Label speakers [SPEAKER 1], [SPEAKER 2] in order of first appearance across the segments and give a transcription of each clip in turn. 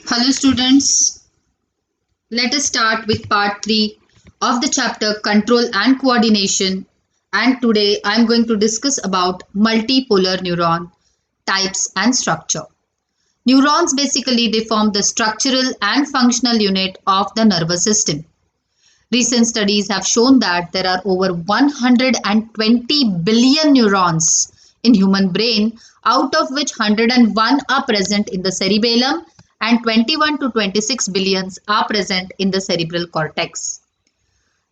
[SPEAKER 1] Hello students, let us start with part 3 of the chapter Control and Coordination, and today I am going to discuss about multipolar neuron types and structure. Neurons basically they form the structural and functional unit of the nervous system. Recent studies have shown that there are over 120 billion neurons in human brain, out of which 101 are present in the cerebellum and 21 to 26 billions are present in the cerebral cortex.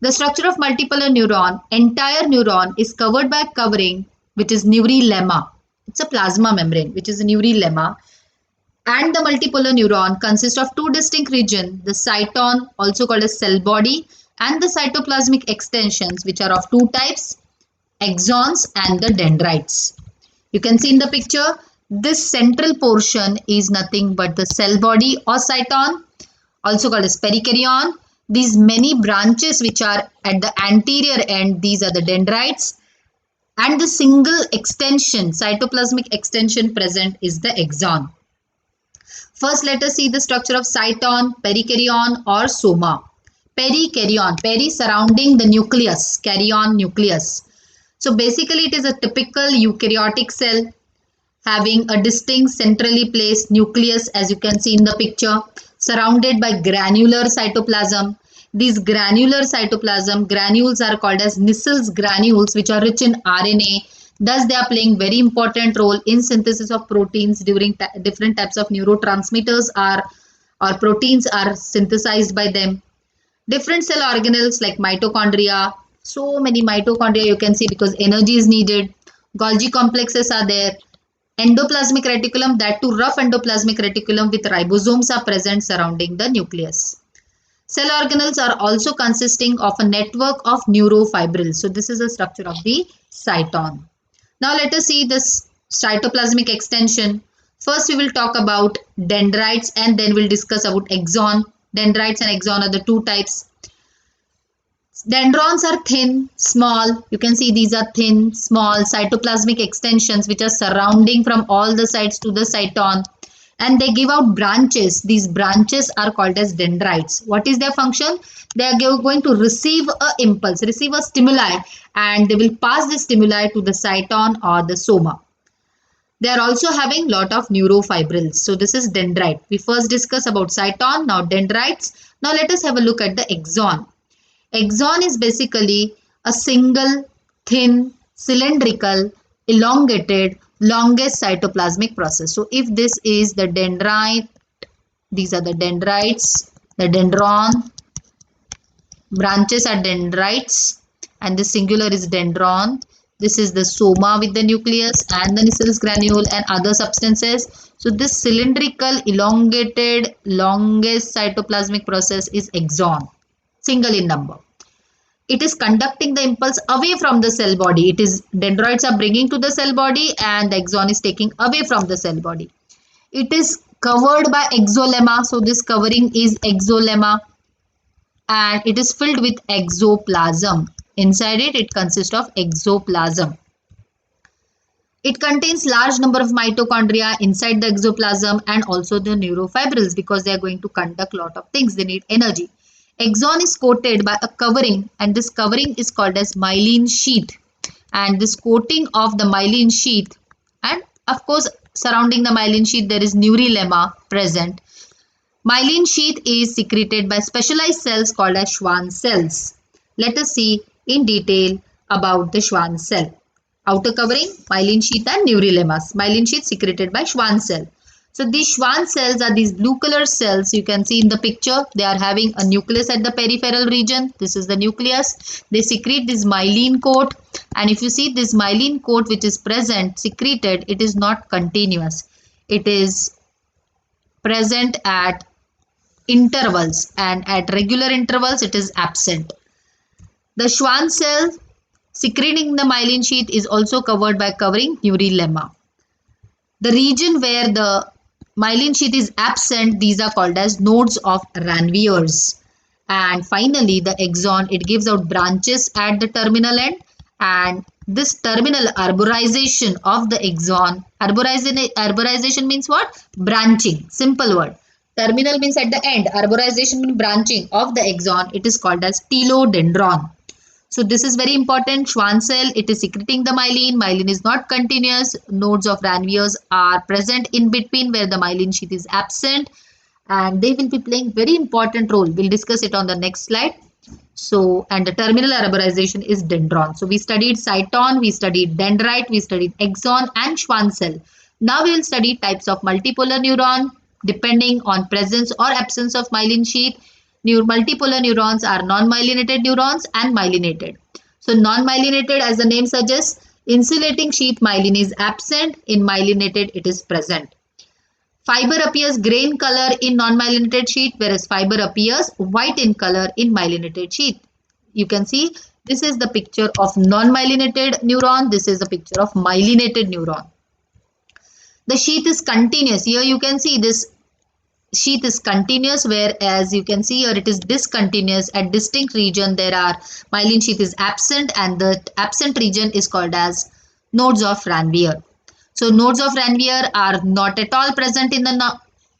[SPEAKER 1] The structure of multipolar neuron, entire neuron is covered by covering which is neurolemma. It's a plasma membrane which is a neurolemma, and the multipolar neuron consists of two distinct regions, the cyton, also called as cell body, and the cytoplasmic extensions, which are of two types, axons and the dendrites. You can see in the picture, this central portion is nothing but the cell body or cyton, also called as perikaryon. These many branches which are at the anterior end, these are the dendrites, and the single extension, cytoplasmic extension present is the axon. First, let us see the structure of cyton, perikaryon or soma. Perikaryon, peri surrounding the nucleus, karyon nucleus. So basically it is a typical eukaryotic cell having a distinct centrally placed nucleus, as you can see in the picture, surrounded by granular cytoplasm. These granular cytoplasm granules are called as Nissls granules, which are rich in RNA. Thus, they are playing very important role in synthesis of proteins during different types of neurotransmitters or proteins are synthesized by them. Different cell organelles like mitochondria, so many mitochondria you can see because energy is needed. Golgi complexes are there. Endoplasmic reticulum, that too rough endoplasmic reticulum with ribosomes are present surrounding the nucleus. Cell organelles are also consisting of a network of neurofibrils. So this is the structure of the cyton. Now let us see this cytoplasmic extension. First we will talk about dendrites and then we'll discuss about axon. Dendrites and axon are the two types. Dendrons are thin, small. You can see these are thin, small cytoplasmic extensions which are surrounding from all the sides to the cyton, and they give out branches. These branches are called as dendrites. What is their function? They are going to receive a impulse, receive a stimuli, and they will pass the stimuli to the cyton or the soma. They are also having lot of neurofibrils. So this is dendrite. We first discuss about cyton, now dendrites. Now let us have a look at the axon. Axon is basically a single, thin, cylindrical, elongated, longest cytoplasmic process. So if this is the dendrite, these are the dendrites, the dendron, branches are dendrites, and the singular is dendron. This is the soma with the nucleus and the Nissls granule and other substances. So this cylindrical, elongated, longest cytoplasmic process is axon, single in number. It is conducting the impulse away from the cell body. It is dendrites are bringing to the cell body and the axon is taking away from the cell body. It is covered by exolemma. So this covering is exolemma and it is filled with exoplasm. Inside it, it consists of exoplasm. It contains large number of mitochondria inside the exoplasm and also the neurofibrils because they are going to conduct lot of things. They need energy. Axon is coated by a covering and this covering is called as myelin sheath, and this coating of the myelin sheath, and of course surrounding the myelin sheath there is neurolemma present. Myelin sheath is secreted by specialized cells called as Schwann cells. Let us see in detail about the Schwann cell. Outer covering, myelin sheath and neurolemmas. Myelin sheath secreted by Schwann cell. So these Schwann cells are these blue color cells you can see in the picture. They are having a nucleus at the peripheral region. This is the nucleus. They secrete this myelin coat, and if you see this myelin coat which is present, secreted, it is not continuous. It is present at intervals and at regular intervals it is absent. The Schwann cell secreting the myelin sheath is also covered by covering neurolemma. The region where the myelin sheath is absent, these are called as nodes of Ranviers. And finally, the axon, it gives out branches at the terminal end, and this terminal arborization of the axon, arborization means what? Branching, simple word. Terminal means at the end. Arborization means branching of the axon. It is called as telodendron. So this is very important. Schwann cell, it is secreting the myelin. Myelin is not continuous. Nodes of Ranvier are present in between where the myelin sheath is absent, and they will be playing very important role. We'll discuss it on the next slide. So, and the terminal arborization is dendron. So we studied cyton, we studied dendrite, we studied axon and Schwann cell. Now we will study types of multipolar neuron depending on presence or absence of myelin sheath. Multipolar neurons are non-myelinated neurons and myelinated. So non-myelinated, as the name suggests, insulating sheath myelin is absent. In myelinated, it is present. Fiber appears gray in color in non-myelinated sheath, whereas fiber appears white in color in myelinated sheath. You can see this is the picture of non-myelinated neuron. This is the picture of myelinated neuron. The sheath is continuous. Here you can see this sheath is continuous, whereas you can see here it is discontinuous. At distinct region there are myelin sheath is absent, and the absent region is called as nodes of Ranvier. So nodes of Ranvier are not at all present in the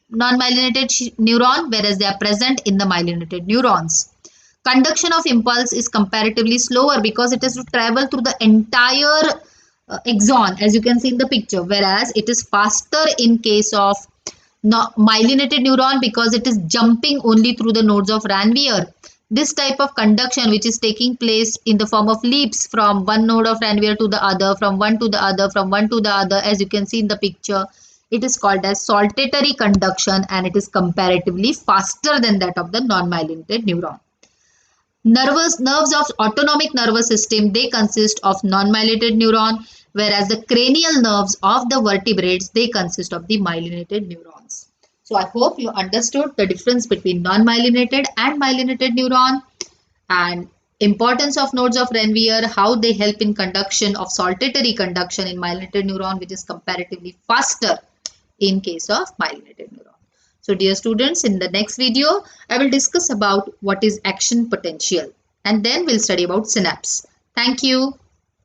[SPEAKER 1] non-myelinated neuron, whereas they are present in the myelinated neurons. Conduction of impulse is comparatively slower because it has to travel through the entire axon, as you can see in the picture, whereas it is faster in case of myelinated neuron because it is jumping only through the nodes of Ranvier. This type of conduction, which is taking place in the form of leaps from one node of Ranvier to the other, from one to the other, from one to the other, as you can see in the picture, it is called as saltatory conduction, and it is comparatively faster than that of the non-myelinated neuron. Nerves of autonomic nervous system, they consist of non-myelinated neuron, whereas the cranial nerves of the vertebrates, they consist of the myelinated neurons. So I hope you understood the difference between non-myelinated and myelinated neuron, and importance of nodes of Ranvier, how they help in conduction of saltatory conduction in myelinated neuron, which is comparatively faster in case of myelinated neuron. So dear students, in the next video, I will discuss about what is action potential, and then we'll study about synapse. Thank you.